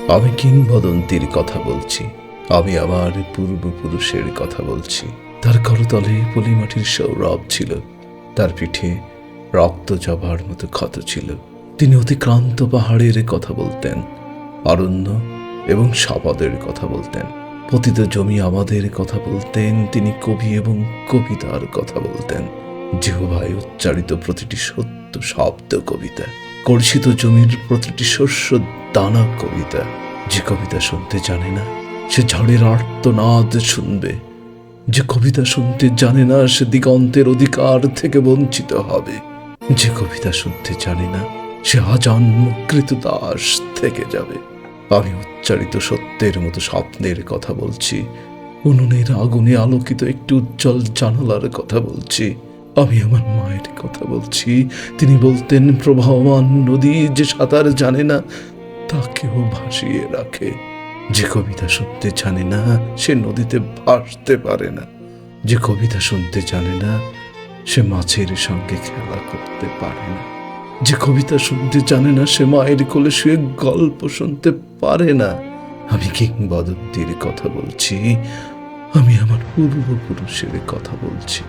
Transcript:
আমি কিংবদন্তির কথা বলছি। আমি আমার পূর্বপুরুষের কথা বলছি। তার করতলে পলিমাটির সৌরভ ছিল, তার পিঠে রক্ত জবার মতো ক্ষত ছিল। তিনি অতিক্রান্ত পাহাড়ের কথা বলতেন, অরণ্য এবং সাপদের কথা বলতেন, পতিত জমি আমাদের কথা বলতেন। তিনি কবি এবং কবিতার কথা বলতেন। জিহ্বায় উচ্চারিত প্রতিটি সত্য শব্দ কবিতা, কর্ষিত জমির প্রতিটি শস্য দানা কবিতা। যে কবিতা শুনতে জানে না, সে ঝড়ের আর্তনাদ শুনবে। যে কবিতা শুনতে জানে না, সে দিগন্তের অধিকার থেকে বঞ্চিত হবে। যে কবিতা শুনতে জানে না, সে আজন্ম কৃতদাস থেকে যাবে। আমি উচ্চারিত সত্যের মতো স্বপ্নের কথা বলছি, উনুনের আগুনে আলোকিত একটি উজ্জ্বল জানালার কথা বলছি। আমি আমার মায়ের কথা বলছি। তিনি বলতেন, প্রবাহমান নদী যে সাঁতার জানে না, তাকেও ভাসিয়ে রাখে। যে কবিতা শুনতে জানে না, সে নদীতে ভাসতে পারে না। যে কবিতা শুনতে জানে না, সে মাছের সঙ্গে খেলা করতে পারে না। যে কবিতা শুনতে জানে না, সে মায়ের কোলে শুয়ে গল্প শুনতে পারে না। আমি কিংবদন্তির কথা বলছি। আমি আমার পূর্বপুরুষের কথা বলছি।